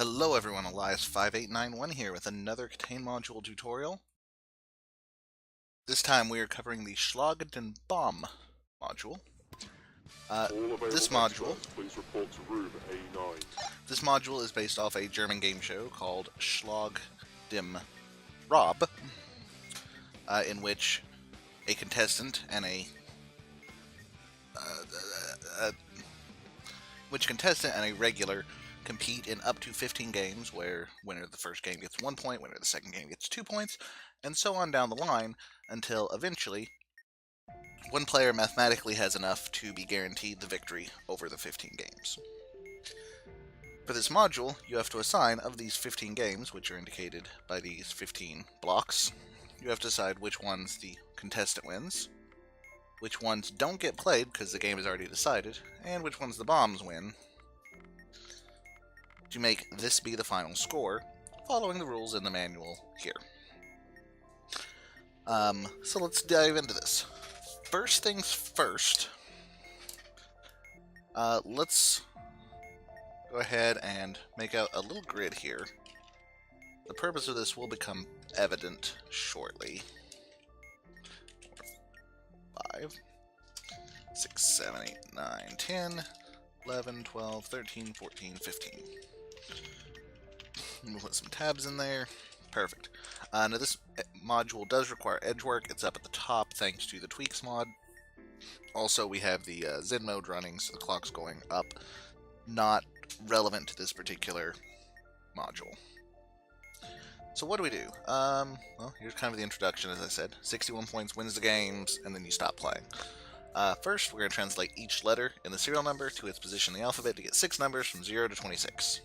Hello everyone, Elias5891 here with another KTANE module tutorial. This time we are covering the Schlag module. This module Please report to room A9. This module is based off a German game show called Schlag dem Rob, in which a contestant and a regular compete in up to 15 games, where winner of the first game gets 1 point, winner of the second game gets 2 points, and so on down the line until eventually one player mathematically has enough to be guaranteed the victory over the 15 games. For this module, you have to assign, of these 15 games, which are indicated by these 15 blocks, you have to decide which ones the contestant wins, which ones don't get played because the game is already decided, and which ones the bombs win, to make this be the final score, following the rules in the manual here. So let's dive into this. First things first, let's go ahead and make out a little grid here. The purpose of this will become evident shortly. 5, 6, 7, 8, 9, 10, 11, 12, 13, 14, 15. We'll put some tabs in there. Perfect. Now this module does require edge work. It's up at the top thanks to the tweaks mod. Also, we have the Zen mode running, so the clock's going up. Not relevant to this particular module. So what do we do? Well, here's kind of the introduction, as I said. 61 points wins the games, and then you stop playing. First, we're going to translate each letter in the serial number to its position in the alphabet to get 6 numbers from 0 to 26.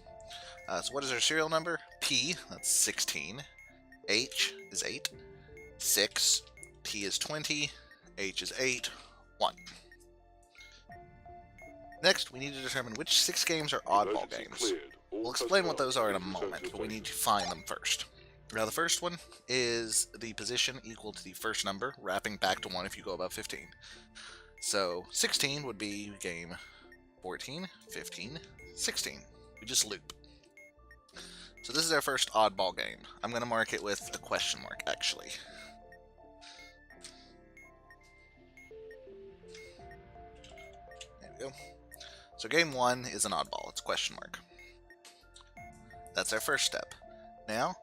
So what is our serial number? P, that's 16. H is 8. 6. T is 20. H is 8. 1. Next, we need to determine which 6 games are oddball games. We'll explain what those are in a moment, but we need to find them first. Now, the first one is the position equal to the first number, wrapping back to 1 if you go above 15. So, 16 would be game 14, 15, 16. We just loop. So this is our first oddball game. I'm going to mark it with a question mark, actually. There we go. So game 1 is an oddball. It's a question mark. That's our first step. Now,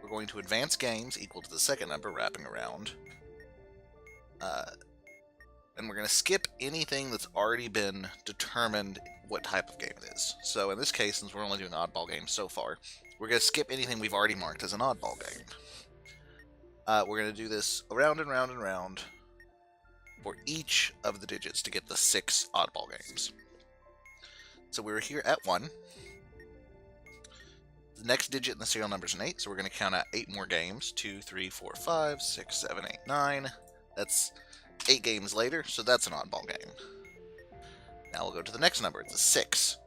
we're going to advance games equal to the second number, wrapping around. And we're going to skip anything that's already been determined what type of game it is. So in this case, since we're only doing oddball games so far, we're going to skip anything we've already marked as an oddball game. We're going to do this around and round and round for each of the digits to get the 6 oddball games. So we're here at 1. The next digit in the serial number is an 8, so we're going to count out 8 more games. 2, 3, 4, 5, 6, 7, 8, 9. That's 8 games later, so that's an oddball game. Now we'll go to the next number. It's a 6.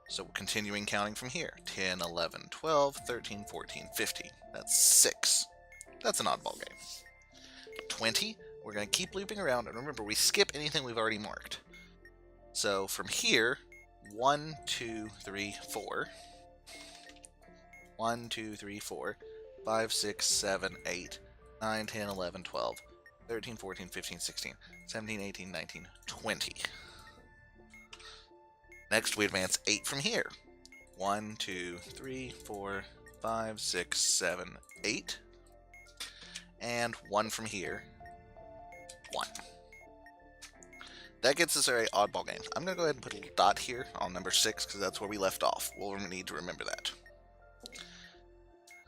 So we're continuing counting from here. 10, 11, 12, 13, 14, 15. That's 6. That's an oddball game. 20. We're going to keep looping around, and remember, we skip anything we've already marked. So from here, 1, 2, 3, 4. 1, 2, 3, 4. 5, 6, 7, 8, 9, 10, 11, 12. 13, 14, 15, 16, 17, 18, 19, 20. Next, we advance 8 from here. 1, 2, 3, 4, 5, 6, 7, 8. And 1 from here. 1. That gets us our 8 oddball games. I'm going to go ahead and put a little dot here on number 6, because that's where we left off. We'll need to remember that.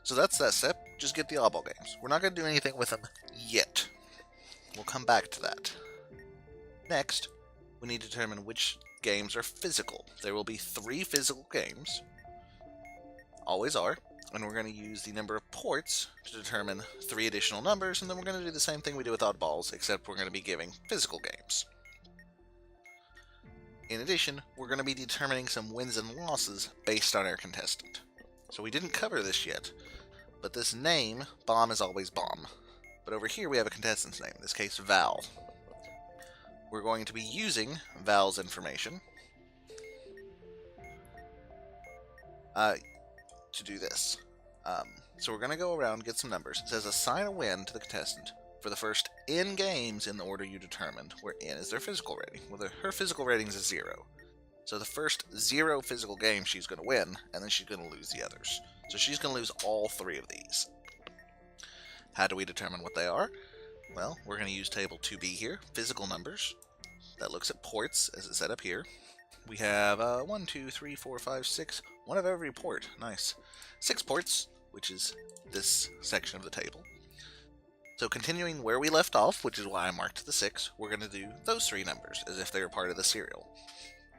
So that's that step. Just get the oddball games. We're not going to do anything with them yet. We'll come back to that. Next, we need to determine which games are physical. There will be 3 physical games. Always are. And we're going to use the number of ports to determine 3 additional numbers, and then we're going to do the same thing we do with oddballs, except we're going to be giving physical games. In addition, we're going to be determining some wins and losses based on our contestant. So we didn't cover this yet, but this name, Bomb is always Bomb. But over here we have a contestant's name, in this case Val. We're going to be using Val's information to do this. So we're going to go around and get some numbers. It says assign a win to the contestant for the first N games in the order you determined, where N is their physical rating. Well, her physical rating is a 0. So the first 0 physical game she's going to win, and then she's going to lose the others. So she's going to lose all 3 of these. How do we determine what they are? Well, we're going to use table 2b here, physical numbers. That looks at ports, as it's set up here. We have 1, 2, 3, 4, 5, 6, one of every port. Nice. 6 ports, which is this section of the table. So continuing where we left off, which is why I marked the 6, we're going to do those 3 numbers as if they were part of the serial.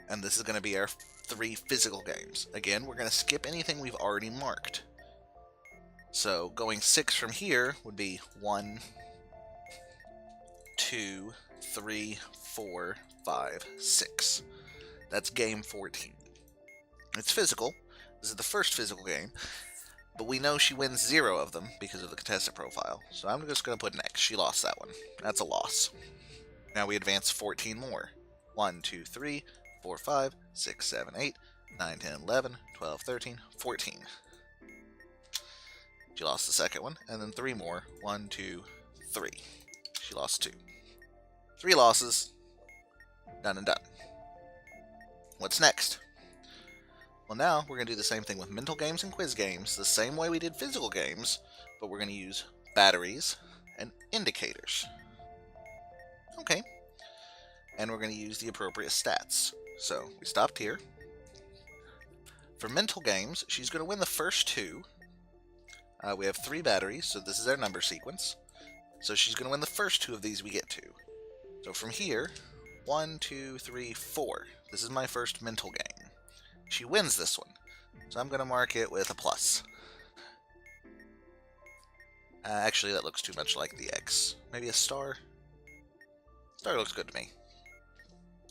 And this is going to be our 3 physical games. Again, we're going to skip anything we've already marked. So going 6 from here would be 1, 2, 3, 4, 5, 6. That's game 14. It's physical. This is the first physical game. But we know she wins 0 of them because of the contestant profile. So I'm just going to put an X. She lost that one. That's a loss. Now we advance 14 more. 1, 2, 3, 4, 5, 6, 7, 8, 9, 10, 11, 12, 13, 14. She lost the second one. And then 3 more. 1, 2, 3. She lost 2. 3 losses. Done and done. What's next? Well, now we're going to do the same thing with mental games and quiz games, the same way we did physical games, but we're going to use batteries and indicators. Okay. And we're going to use the appropriate stats. So we stopped here. For mental games, she's going to win the first 2. We have 3 batteries, so this is our number sequence. So she's going to win the first 2 of these we get to. So from here, 1, 2, 3, 4. This is my first mental game. She wins this one, so I'm going to mark it with a plus. Actually, that looks too much like the X. Maybe a star? Star looks good to me.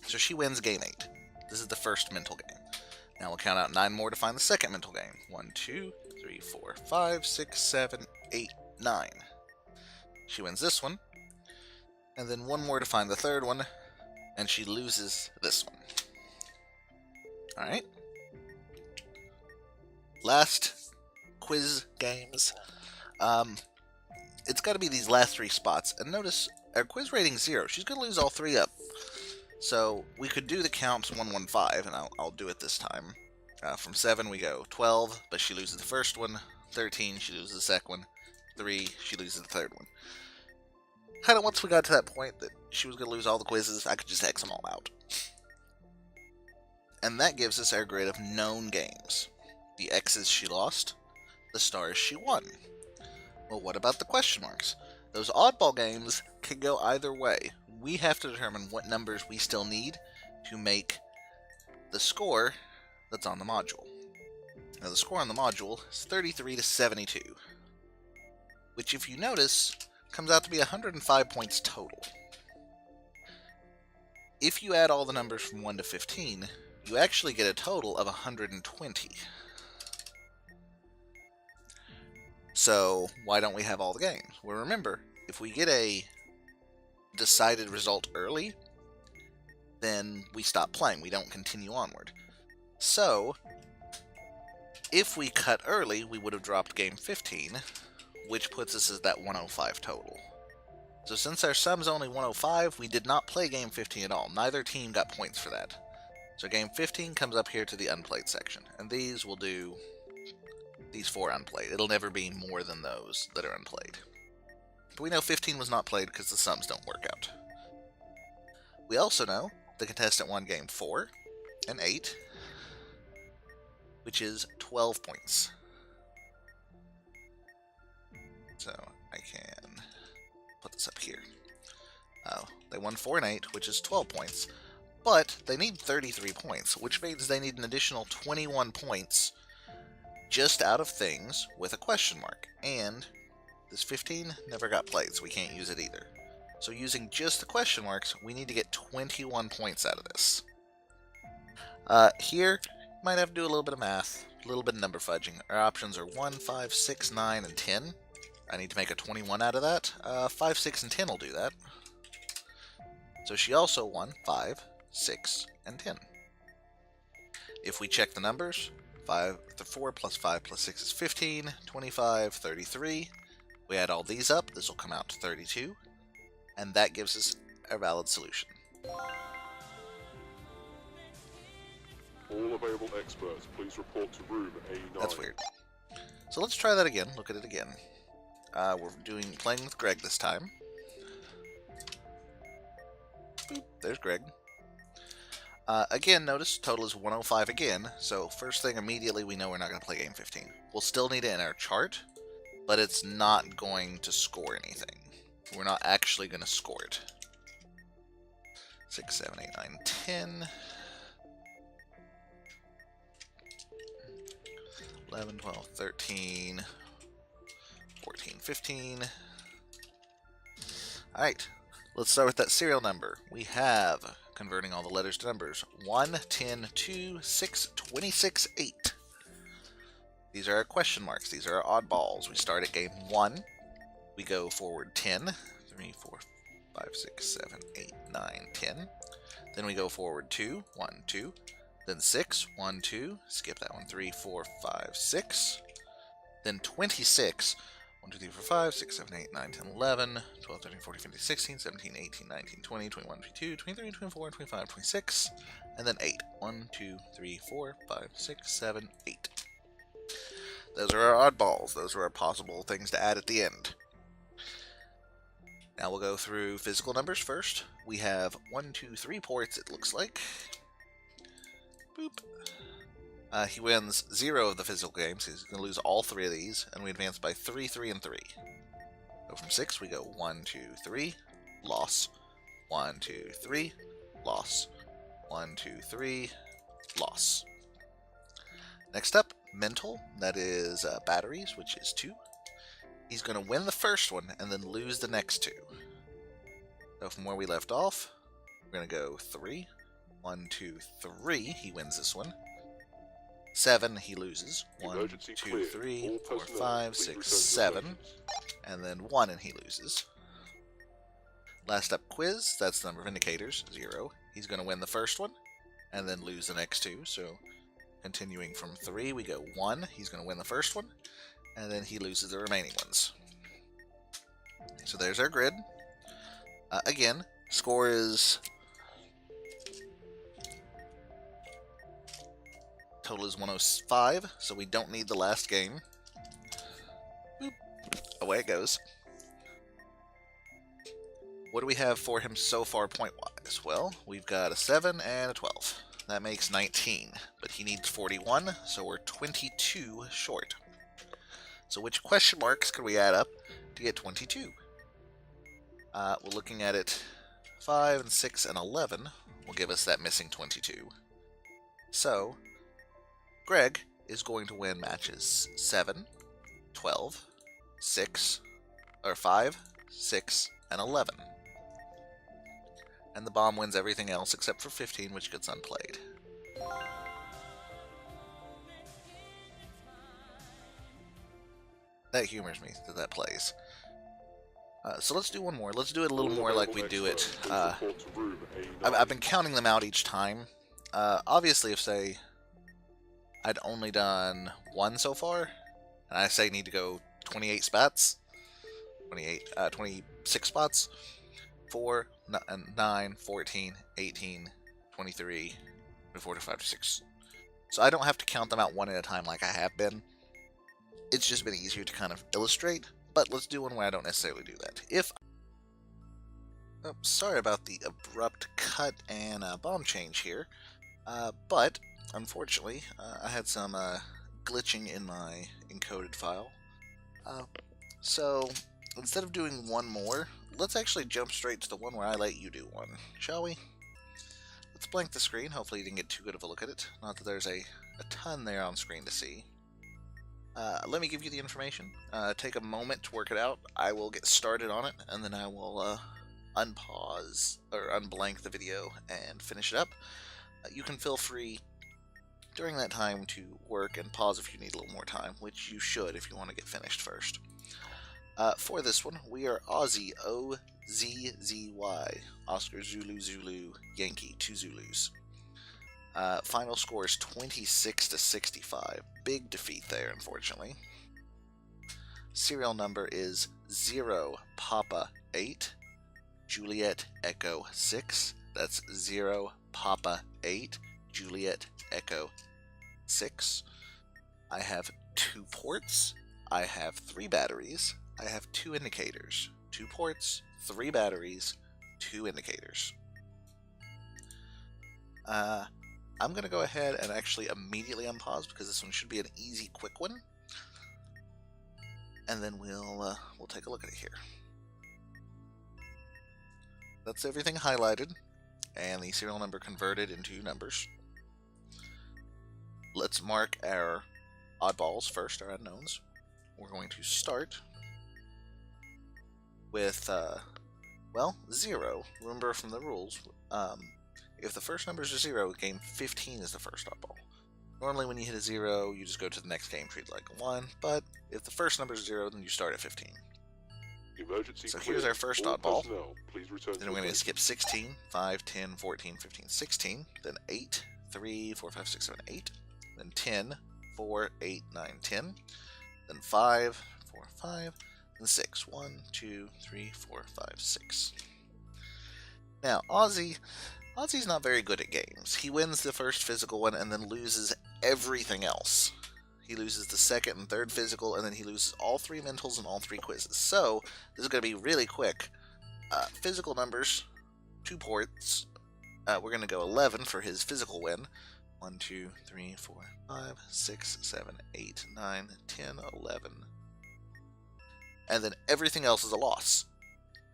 So she wins game 8. This is the first mental game. Now we'll count out 9 more to find the second mental game. 1, 2, 3, 4, 5, 6, 7, 8, 9. She wins this one. And then 1 more to find the third one. And she loses this one. Alright. Last quiz games. It's got to be these last 3 spots. And notice, our quiz rating 0. She's going to lose all 3 up. So we could do the counts 1, 1, 5, and I'll do it this time. From 7 we go 12, but she loses the first one. 13, she loses the second one. 3, she loses the third one. Kind of once we got to that point that she was going to lose all the quizzes, I could just X them all out. And that gives us our grid of known games. The X's she lost, the stars she won. Well, what about the question marks? Those oddball games can go either way. We have to determine what numbers we still need to make the score that's on the module. Now, the score on the module is 33 to 72, which, if you notice, comes out to be 105 points total. If you add all the numbers from 1 to 15, you actually get a total of 120. So, why don't we have all the games? Well, remember, if we get a decided result early, then we stop playing. We don't continue onward. So, if we cut early, we would have dropped game 15, which puts us at that 105 total. So since our sum's only 105, we did not play game 15 at all. Neither team got points for that. So game 15 comes up here to the unplayed section, and these will do these 4 unplayed. It'll never be more than those that are unplayed. But we know 15 was not played because the sums don't work out. We also know the contestant won game 4 and 8, which is 12 points. So I can put this up here. They won 4 and 8, which is 12 points. But they need 33 points, which means they need an additional 21 points just out of things with a question mark. And this 15 never got played, so we can't use it either. So using just the question marks, we need to get 21 points out of this. Here, might have to do a little bit of math, a little bit of number fudging. Our options are 1, 5, 6, 9, and 10. I need to make a 21 out of that. 5, 6, and 10 will do that. So she also won 5, 6, and 10. If we check the numbers, 4 plus 5 plus 6 is 15, 25, 33. We add all these up, this will come out to 32, and that gives us a valid solution. All available experts, please report to room A9. That's weird. So let's try that again. Look at it again. We're playing with Greg this time. Boop, there's Greg. Again, notice total is 105 again, so first thing immediately we know we're not going to play game 15. We'll still need it in our chart, but it's not going to score anything. We're not actually going to score it. 6, 7, 8, 9, 10. 11, 12, 13, 14, 15. Alright, let's start with that serial number. We have, converting all the letters to numbers, 1, 10, 2, 6, 26, 8. These are our question marks. These are our oddballs. We start at game 1. We go forward 10. 3, 4, 5, 6, 7, 8, 9, 10. Then we go forward 2. 1, 2. Then 6, 1, 2, skip that one, 3, 4, 5, 6. Then 26, 1, 2, 3, 4, 5, 6, 7, 8, 9, 10, 11, 12, 13, 14, 15, 16, 17, 18, 19, 20, 21, 22, 23, 24, 25, 26, and then 8. 1, 2, 3, 4, 5, 6, 7, 8. Those are our oddballs. Those are our possible things to add at the end. Now we'll go through physical numbers first. We have 1, 2, 3 ports, it looks like. Boop. He wins 0 of the physical games. He's going to lose all 3 of these, and we advance by 3, 3, and 3. So from 6, we go 1, 2, 3, loss. 1, 2, 3, loss. 1, 2, 3, loss. Next up, mental. That is batteries, which is 2. He's going to win the first one, and then lose the next 2. So from where we left off, we're going to go 3. 1, 2, 3, he wins this one. 7, he loses. 1, 2, 3, 4, 5, 6, 7. And then 1, and he loses. Last up, quiz. That's the number of indicators, 0. He's going to win the first one, and then lose the next 2. So continuing from 3, we go 1. He's going to win the first one, and then he loses the remaining ones. So there's our grid. Again, score is... Total is 105, so we don't need the last game. Boop. Away it goes. What do we have for him so far point-wise? Well, we've got a 7 and a 12. That makes 19, but he needs 41, so we're 22 short. So which question marks can we add up to get 22? We're looking at it. 5 and 6 and 11 will give us that missing 22. So Greg is going to win matches 7, 12, 6, or 5, 6, and 11. And the bomb wins everything else except for 15, which gets unplayed. That humors me that plays. So let's do one more. Let's do it a little more like we do it. I've been counting them out each time. Obviously, if, say, I'd only done 1 so far, and I say need to go 28 spots, 26 spots, 4, 9, 14, 18, 23, 24, 25, 26. So I don't have to count them out one at a time like I have been. It's just been easier to kind of illustrate, but let's do one where I don't necessarily do that. Sorry about the abrupt cut and bomb change here, but unfortunately, I had some glitching in my encoded file. So instead of doing one more, let's actually jump straight to the one where I let you do one, shall we? Let's blank the screen. Hopefully you didn't get too good of a look at it. Not that there's a ton there on screen to see. Let me give you the information. Take a moment to work it out. I will get started on it, and then I will unpause or unblank the video and finish it up. You can feel free during that time to work and pause if you need a little more time, which you should if you want to get finished first. For this one, we are Aussie, O-Z-Z-Y, Oscar Zulu Zulu Yankee, 2 Zulus. Final score is 26 to 65. Big defeat there, unfortunately. Serial number is 0 Papa 8 Juliet Echo 6. That's 0 Papa 8 Juliet Echo 6. I have 2 ports. I have 3 batteries. I have 2 indicators. 2 ports, 3 batteries, 2 indicators. I'm going to go ahead and actually immediately unpause because this one should be an easy, quick one. And then we'll take a look at it here. That's everything highlighted and the serial number converted into numbers. Let's mark our oddballs first, our unknowns. We're going to start with, 0. Remember from the rules, if the first numbers are 0, game 15 is the first oddball. Normally when you hit a 0, you just go to the next game, treat it like a 1, but if the first number is 0, then you start at 15. Emergency So clear. here's our first All oddball. personnel, please return Then to we're going to station. skip 16, 5, 10, 14, 15, 16, then 8, 3, 4, 5, 6, 7, 8, then 10, 4, 8, 9, 10, then 5, 4, 5, then 6, 1, 2, 3, 4, 5, 6. Now, Ozzy's not very good at games. He wins the first physical one and then loses everything else. He loses the second and third physical, and then he loses all 3 mentals and all 3 quizzes. So, this is going to be really quick. Physical numbers, 2 ports. We're going to go 11 for his physical win. 1, 2, 3, 4, 5, 6, 7, 8, 9, 10, 11. And then everything else is a loss,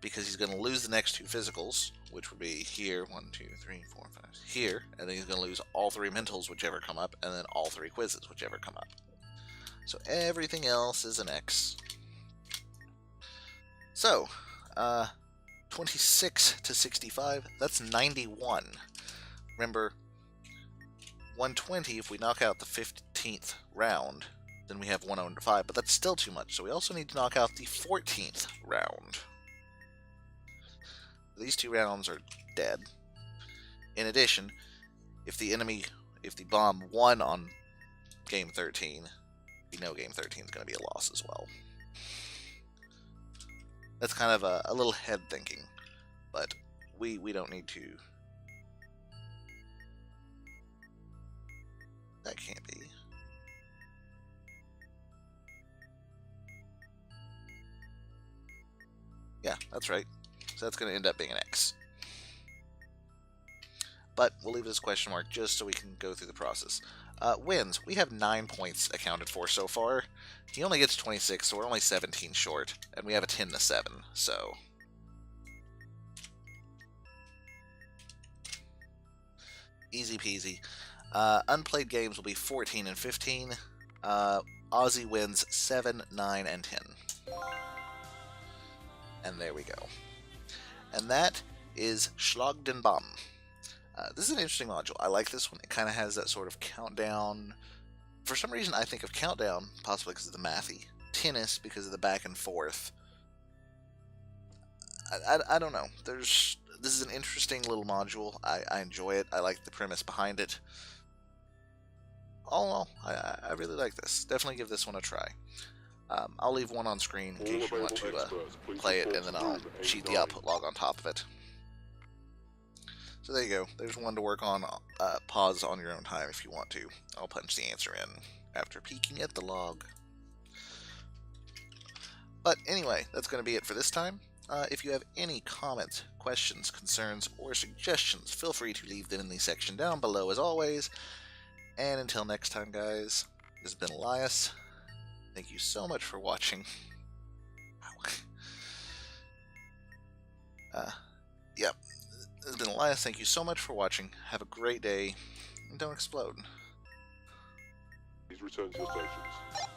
because he's going to lose the next 2 physicals, which would be here, 1, 2, 3, 4, 5, here, and then he's going to lose all 3 mentals, whichever come up, and then all 3 quizzes, whichever come up. So everything else is an X. So, 26 to 65, that's 91. Remember, 120, if we knock out the 15th round, then we have 105, but that's still too much, so we also need to knock out the 14th round. These 2 rounds are dead. In addition, if the bomb won on game 13, we know game 13 is going to be a loss as well. That's kind of a little head thinking, but we don't need to. That can't be. Yeah, that's right. So that's going to end up being an X. But we'll leave this question mark just so we can go through the process. Wins. We have 9 points accounted for so far. He only gets 26, so we're only 17 short. And we have a 10 to 7, so... easy peasy. Unplayed games will be 14 and 15. Ozzy wins 7, 9, and 10. And there we go. And that is Schlag den Baum. This is an interesting module. I like this one. It kind of has that sort of countdown. For some reason, I think of countdown, possibly because of the mathy. Tennis, because of the back and forth. I don't know. This is an interesting little module. I enjoy it. I like the premise behind it. All in all, I really like this. Definitely give this one a try. I'll leave one on screen in case you want to play it, and then I'll cheat the output log on top of it. So there you go. There's one to work on. Pause on your own time if you want to. I'll punch the answer in after peeking at the log. But anyway, that's going to be it for this time. If you have any comments, questions, concerns, or suggestions, feel free to leave them in the section down below as always. And until next time, guys, this has been Elias. Thank you so much for watching. Yep. This has been Elias. Thank you so much for watching. Have a great day. And don't explode. Please return to your stations.